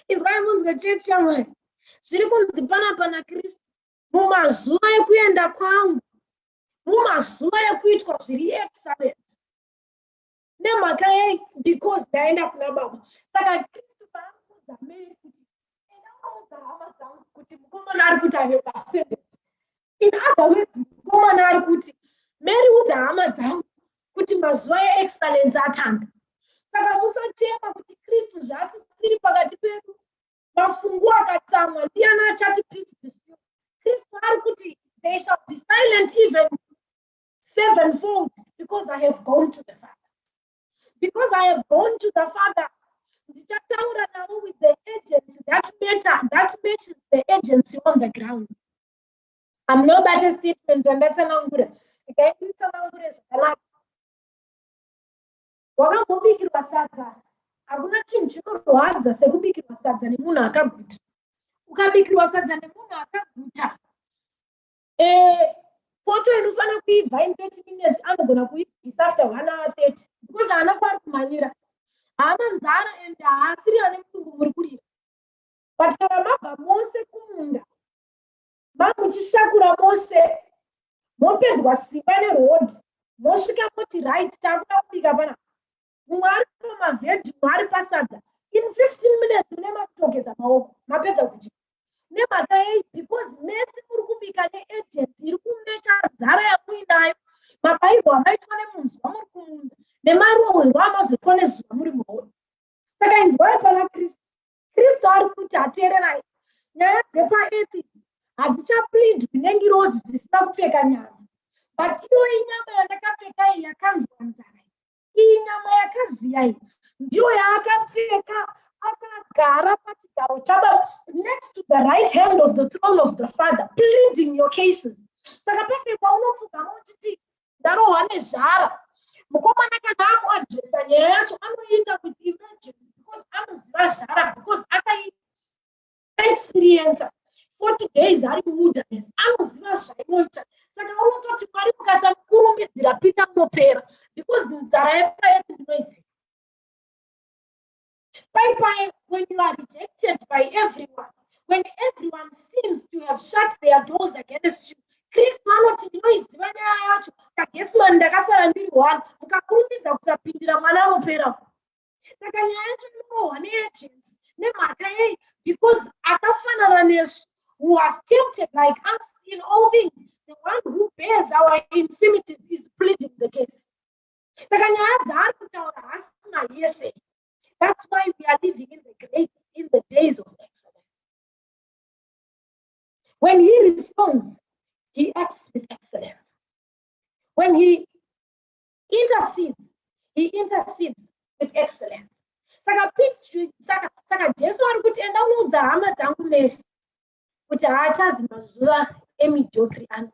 Inzwai munzwe chechi yamwari. Zviri kunzi panapa naKristu, mumazuva ekuenda kwangu, mumazuva ekuitwa zviri excellent. Nemhaka yei? Because ndaenda kuna baba. Saka Kristu paanoudza Mary kuti enda unoudza hama dzangu kuti mukomana ari kuti ave pasended. In other words, mukomana ari kuti Mary udza hama dzangu kuti mazuva eexcellence atanga. Saka musachema kuti Kristu zvaasisiri pakati pedu. Mafungu akatsamwa ndiani achati peace be still. Kristu ari kuti they shall be silent even sevenfold because I have gone to the Father. Because I have gone to the Father, ndichataura navo with the agency that matches the agency on the ground. I'm no better statement ndatsanangura. Ndikaitsanangure zvakanaka. Wakambobikirwa sadza Hakuna chinhu chinorwadza sekubikirwa sadza nemunhu akaguta. Ukabikirwa sadza nemunhu akaguta, poto inofanira kuibva in 30 minutes anogona kuibvisa after 1 hour 30 because haana kwari kumhanyira, haana nzara ende haasiri ane mudumbu muri kurira. But kana mabva mose kumunda, mamuchishakura mose, mopedzwa simba nerodhi, mosvika moti right, takuda kubika panapa. Mumwe ari pamavheji, mumwe ari pasadza. In 15 minutes mune makutogeza maoko, mapedza kuchika. Nemhaka yei? Because mese muri kubika neagents iri kumecha nzara yamuinayo, mabairwo amaitwa nemunzwa muri kumunda, nemarohwerwo amazoitwa nezuva muri muhoro. Saka inzwai pana Kristu. Kristu ari kuti ateererai, nyaya dzepaethics hadzichapleadwi nengirozi dzisina kupfeka nyama. But iyo nyama yandakapfeka iyi yakanzwa nzara, iyi nyama yakaziya iyi ndiyo yaakapfeka akagara pachigaro chababa next to the right hand of the throne of the Father, pleading your cases. Saka peke paunopfugama uchiti ndarohwa nezhara, mukomana kana akuadresa nyaya yacho anoita with emergency because anoziva zhara, because akaexperience 40 days ari muwilderness, anoziva zvainoita. Saka unototi Mwari mukasamukurumbidzira pita munopera because nzara yepaeti ndinoiziva. When you are rejected by everyone, when everyone seems to have shut their doors against you, Kristu anoti ndinoiziva nyaya yacho, kagetsimani ndakasara ndiri 1, mukakurumbidza kusapindira mwana anopera. Saka nyaya yacho inorohwa neagents. Nemhaka yei? Because akafanana nesu, who was tempted like us in all things, the one who bears our infirmities is pleading the case. Saka nyaya dzaari kutaura hasina yese. That's why we are living in the days of excellence. When he responds, he acts with excellence. When he intercedes with excellence. Saka Jesu ari kuti enda unoudza hama dzangu Mary kuti haachazi mazuva emediocrity ano,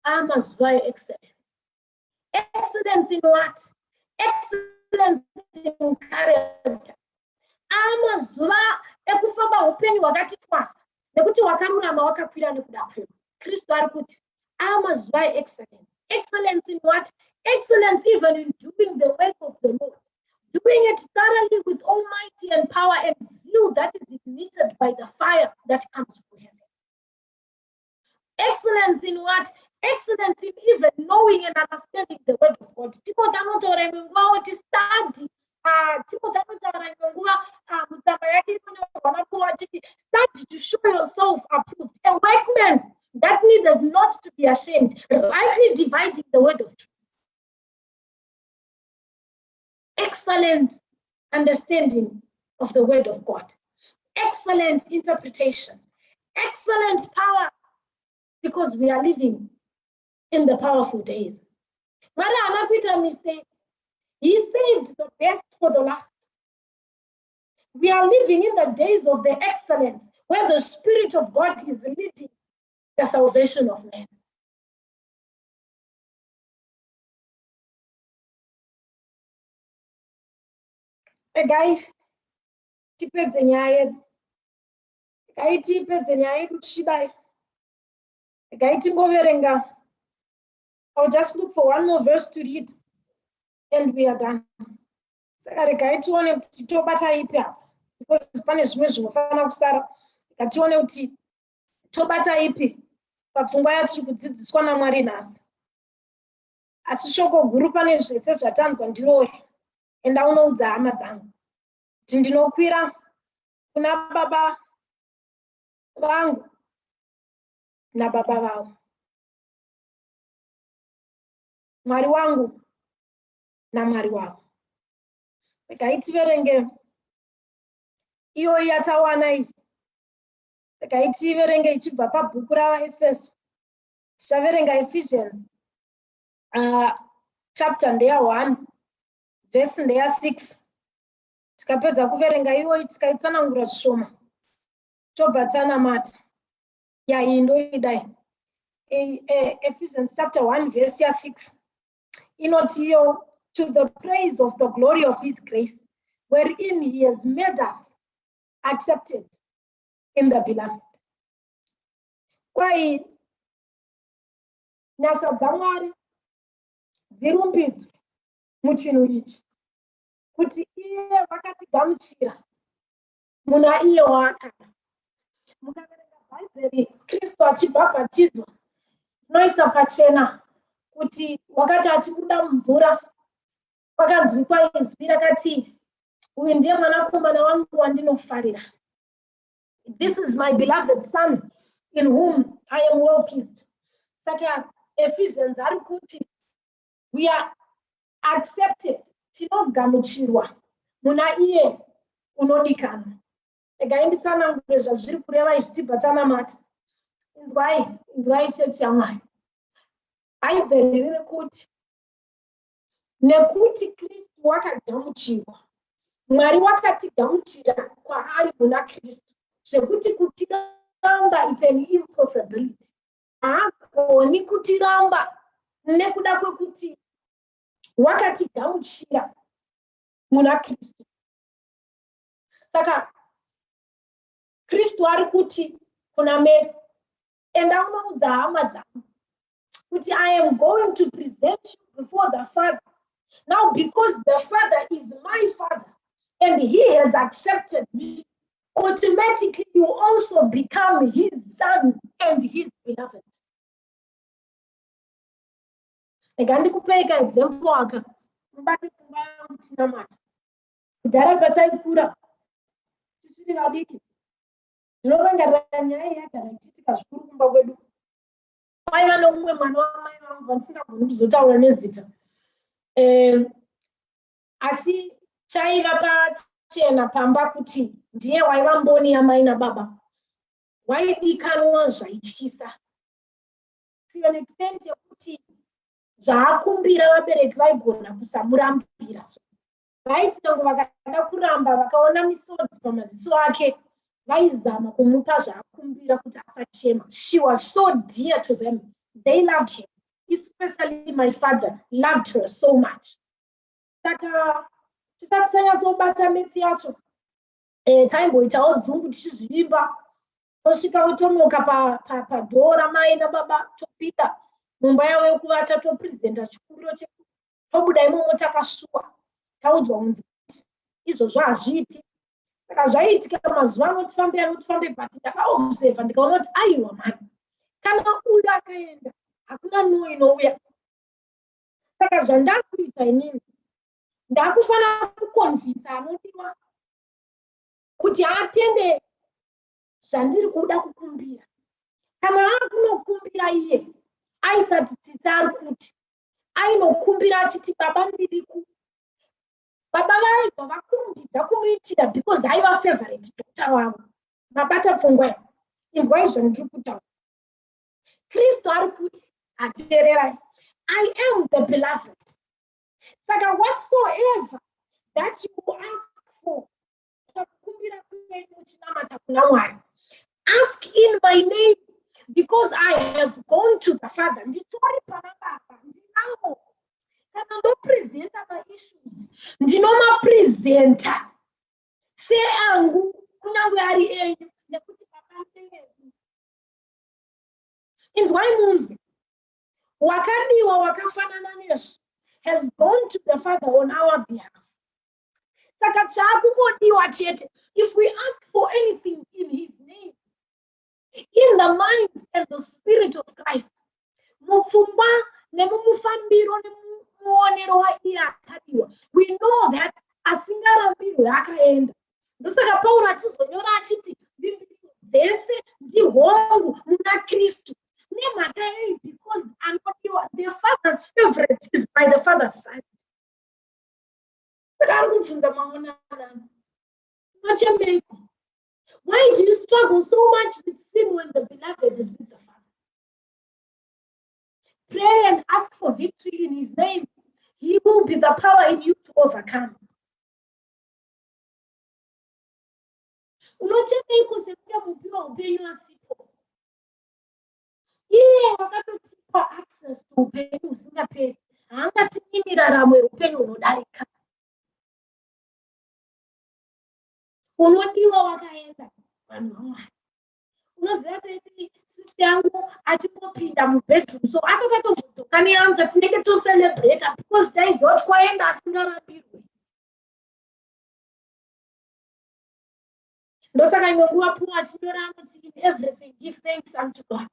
mazuva eexcellence. Excellence in what? Excellence in character. Mazuva ekufamba upenyu hwakati twasa nekuti wakarurama wakakwira nekuda kwenu. Kristu ari kuti mazuva eexcellence. Excellence in what? Excellence even in doing the work of the Lord. Doing it thoroughly with almighty and power and zeal that is ignited by the fire that comes from heaven. Excellence in what? Excellence in even knowing and understanding the word of God. Timothy anotaura imwe nguva kuti study. Timothy anotaura imwe nguva mutsamba yake inonyorwa naPaul achiti study to show yourself approved, a workman that needed not to be ashamed, rightly dividing the word of truth. Excellent understanding of the word of God. Excellent interpretation. Excellent power, because we are living in the powerful days. Mwari haana kuita mistake. He saved the best for the last. We are living in the days of the excellence, where the Spirit of God is leading the salvation of men. Regai tipedze nyaya yedu. Regai tipedze nyaya yedu tishibai. Regai tingoverenga. I'll just look for one more verse to read and we are done. Saka regai tione kuti tobata ipi apa, because pane zvimwe zvinofanira kusara. Regai tione kuti tobata ipi papfungwa yatiri kudzidziswa naMwari nhasi. Asi shoko guru pane zvese zvatanzwa ndiro enda unoudza hama dzangu kuti ndinokwira kuna baba vangu nababa vavo, Mwari wangu naMwari wavo. Regai tiverenge iyo yatawana iyi. Regai tiverenge ichibva pabhuku ravaEfeso. Tichaverenga Ephesians chapter ndeya 1 verse ndeya 6. Tikapedza kuverenga iyoyi tikaitsanangura zvishoma tobva tanamata. Iyi ndoidai. Ephesians chapter 1 verse 6 inoti iyo, to the praise of the glory of his grace wherein he has made us accepted in the beloved. Kwai nyasha dzaMwari dzirumbidzwe muchinhu ichi, kuti iye vakatigamuchira muna iye waakada. Mukaverenga Bhaibheri, Kristu achibhabhatidzwa, zvinoisa pachena kuti wakati achibuda mumvura kwakanzwikwa izwi rakati, uyu ndiye mwanakomana wangu wandinofarira. This is my beloved son in whom I am well pleased. Saka Ephesians ari kuti we are accepted, tinogamuchirwa muna iye unodikanwa. Ngainditsanangure zvazviri kureva izvi tibva tanamata. Inzwai chechi yaMwari. Bhaibheri riri kuti nekuti Kristu wakagamuchirwa, Mwari wakatigamuchira kwaari muna Kristu, zvekuti kutiramba it's an impossibility. Haagoni kutiramba nekuda kwekuti wakatigamuchira muna Kristu. Saka Kristu ari kuti kuna Mary, enda unoudza hama dzangu kuti I am going to present you before the Father. Now because the Father is my Father and he has accepted me, automatically you also become his son and his beloved. Ndikupeka example aka mbati pfungwa yangu tinamata. Kudhara patsaikura tichiri vadiki, ndinorangarira nyaya yagara ichiitika zvikuru kumba kwedu. Kwaiva nomumwe mwana wamai vangu vandisingagoni kuzotaura nezita, asi chaiva pachena pamba kuti ndiye waiva mboni yamai nababa. Waidikanwa zvaityisa to an extent yekuti zvaakumbira vabereki vaigona kusamurambira. Vaiti nango vakada kuramba vakaona misodzi pamaziso ake, vaizama kumupa zvaakumbira kuti asachema. She was so dear to them. They loved her. Especially my father loved her so much. Saka tisati tanyatsobata metsi yacho, taimboitawo dzungu tichizvivimba, tosvika tonoka padhoo mai nababa, topinda mumba yavo yokuvata, topresenta chikumbiro chedu, tobuda imomo takashuwa, taudzwa kunzi izvozvo hazviiti. Saka zvaiitika mazuva anotifambe bhati ndakaobserva ndikaona kuti aiwa mani, kana uyu akaenda hakuna no inouya. Saka zvandakuita inini ndakufana kukonvinsa anodiwa kuti atende zvandiri kuda kukumbira. Kana akunokumbira iye aisati tsitsi ari kuti ainokumbira achiti baba ndiriku. Baba vaibva vakurumbidza kumuitira because aiva favorite doctor wavo. Mabata pfungwa, inzwai zvandiri kutaura. Kristu ari kuti ateererai, I am the beloved. Saka whatsoever that you ask for, pakukumbira kwenu chinamata kuna Mwari, ask in my name because I have gone to the Father. Nditori pana Baba, ndinavo. Kana ndopresenta maissues, ndinomapresenta seangu kunyange ari enyu nekuti Baba ndewenyu. Inzwai munzwe, wakadiwa wakafanana nezvo has gone to the Father on our behalf. Saka chakungodiwa chete, if we ask for anything in his name, in the mind and the spirit of Christ, mupfungwa nemumufambiro nemuonero waiye akadiwa, we know that asingarambirwe akaenda. Ndosaka Pauro achizonyora achiti vimbiso dzese ndihongu muna Kristu. Because the Father's favorite is by the Father's side. Why do you struggle so much with sin when the beloved is with the Father? Pray and ask for victory in his name. He will be the power in you to overcome. Unochemeiko sekuya mupiwa upenyu asipo. Iye wakatotipa access to upenyu usingaperi. Haangatini miraramo yeupenyu unodarika. unodiwa wakaenda vanhu vaMwari. Unoziva kuti sister yangu achingopinda mubedroom so asati atombodzoka neyanza tinenge toselebrata because taiziva kuti kwaenda asingarambirwe. Ndosaka imwe nguva Paul achinyora anoti in everything give thanks unto God.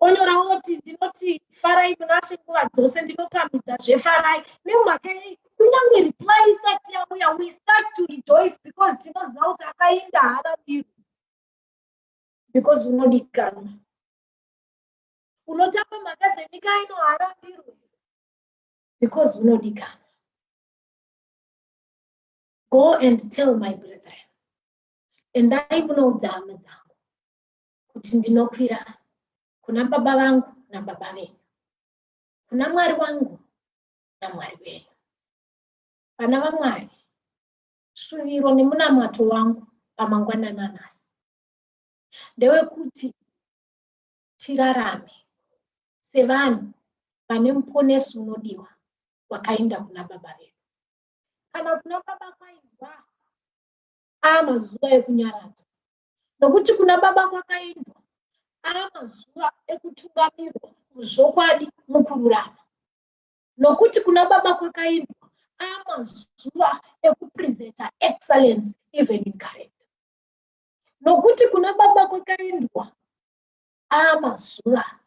Onyorawo kuti ndinoti farai muna She nguva dzose, ndinopamidza zvefarai nemhaka yei kunyange reply isati yauya we start to rejoice because tinoziva kuti akaenda haarambirwe. Because unodikanwa. Unotamba mhaka dzenyika ino haarambirwe because unodikanwa. Go and tell my brethren. Endai munoudza hama dzangu kuti ndinokwira kuna baba vangu nababa venyu, kuna Mwari wangu naMwari wenyu. Vana vaMwari, shuviro nemunamato wangu pamangwanana nhasi ndewekuti tirarame sevanhu vane muponesi unodiwa wakaenda kuna baba vedu. Kana kuna baba kwaendwa mazuva ekunyaradzwa, nokuti kuna baba kwakaendwa mazuva ekutungamirwa muzvokwadi mukururama, nokuti kuna baba kwakaendwa mazuva ekupresenta excellence even in character, nokuti kuna baba kwakaendwa mazuva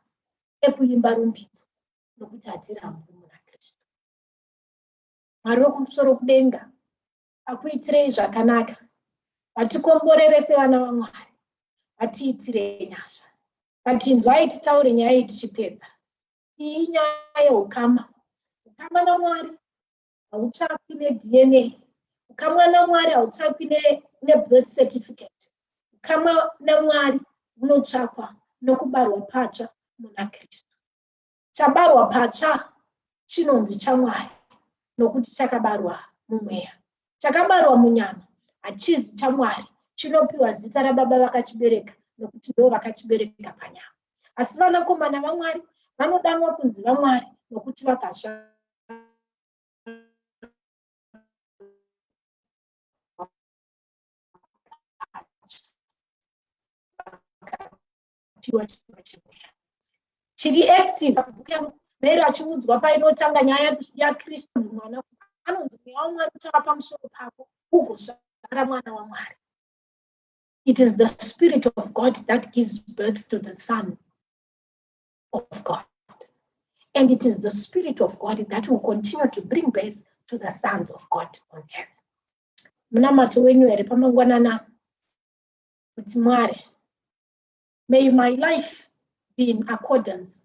ekuimba rumbidzo, nokuti hatirambwi muna Kristu. Mwari wekumusoro kudenga akuitirei zvakanaka, vatikomborere sevana vaMwari, vatiitirei nyasha, vatinzwai titaure nyaya iyi tichipedza. Iyi nyaya yeukama. Ukama naMwari hautsvakwi neDNA. Ukama naMwari hautsvakwi nebirth certificate. Ukama naMwari hunotsvakwa nokubarwa patsva muna Kristu. Chabarwa patsva chinonzi chaMwari nokuti chakabarwa mumweya. Chakabarwa munyama hachizi chaMwari, chinopiwa zita rababa vakachibereka nokuti ndo vakachibereka panyama. Asi vanakomana vaMwari vanodanwa kunzi vaMwari nokuti vakasva chiri active. Mary achiudzwa painotanga nyaya yaKristu mwana anonzi mweya waMwari uchava pamusoro pako ugozvara mwana waMwari. It is the Spirit of God that gives birth to the Son of God. And it is the Spirit of God that will continue to bring birth to the sons of God on earth. Munamato wenyu here pamangwanana kuti Mwari, may my life be in accordance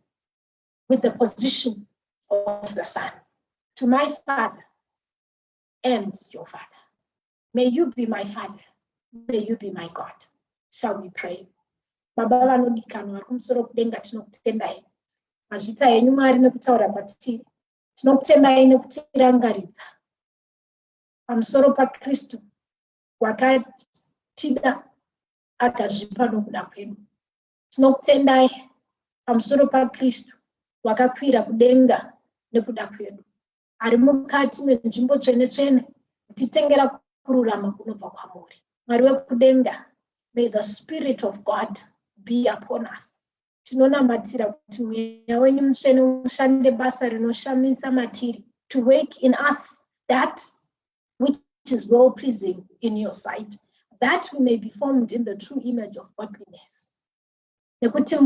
with the position of the Son to my Father and your Father. May you be my Father. May you be my God. Shall we pray? Baba vanodikanwa vari kumusoro kudenga, tinokutendai mazvita enyu Mwari nekutaura kwatiri. Tinokutendai nekutirangaridza pamusoro paKristu wakatida akazvipa nokuda kwedu. Tinokutendai pamusoro paKristu wakakwira kudenga nekuda kwedu, ari mukati menzvimbo tsvene-tsvene kutitengera kururama kunobva kwamuri. Mwari wekudenga, may the Spirit of God be upon us. Tinonamatira kuti mweya wenyu mutsvene ushande basa rinoshamisa matiri, to work in us that which is well pleasing in your sight, that we may be formed in the true image of godliness. Nekuti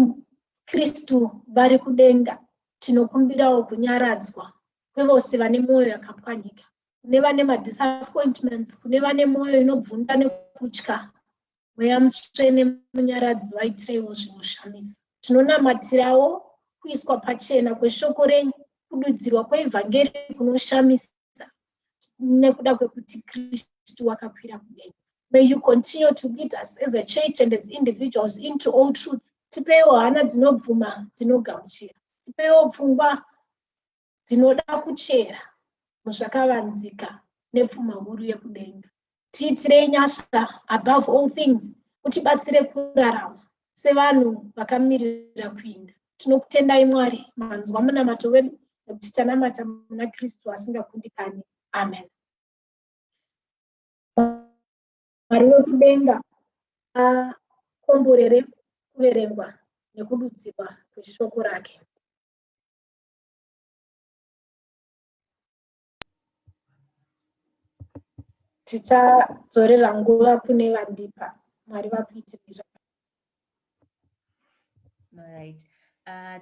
Kristu vari kudenga, tinokumbirawo kunyaradzwa kwevose vane mwoyo yakapwanyika, kune vane madisappointments, kune vane mwoyo inobvunda nekutya. Mweya mutsvene munyaradzi vaitireiwo zvinoshamisa. Tinonamatirawo kuiswa pachena kweshoko renyu, kududzirwa kweevhangeri kunoshamisa nekuda kwekuti Kristu wakakwira kudenga. May you continue to lead us as a church and as individuals into all truth. Tipewo hana dzinobvuma dzinogamuchira, tipewo pfungwa dzinoda kuchera muzvakavanzika nepfuma huru yekudenga. Tiitirei nyasha above all things, utibatsire kurarama sevanhu vakamirira kuinda. Tinokutendai Mwari, manzwa munamato wedu nekuti tanamata muna Kristu asingakundikani. Amen. Mwari wekudenga akomborere kuverengwa nekududzirwa kweshoko rake. Tichadzorera nguva kune vandipa. Mwari vakuitirei zvakanaka. All right.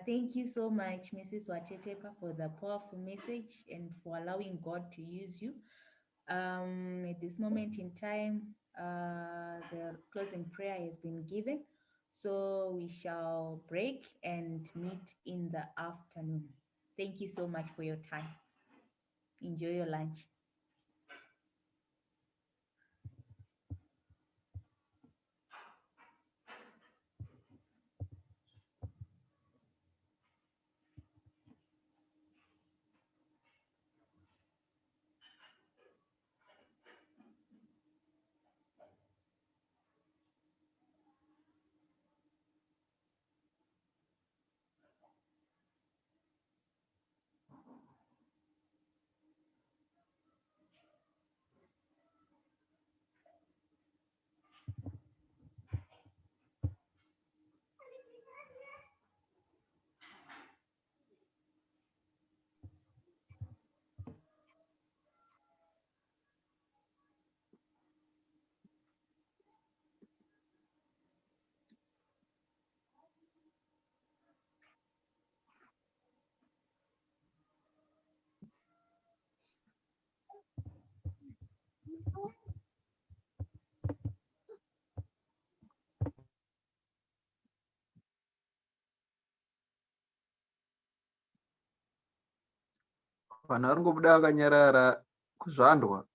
Thank you so much, Mrs. Watetepa, for the powerful message and for allowing God to use you. At this moment in time, the closing prayer has been given. So we shall break and meet in the afternoon. Thank you so much for your time. Enjoy your lunch. Vanhu vari ngobuda vakanyarara kuzvandwa.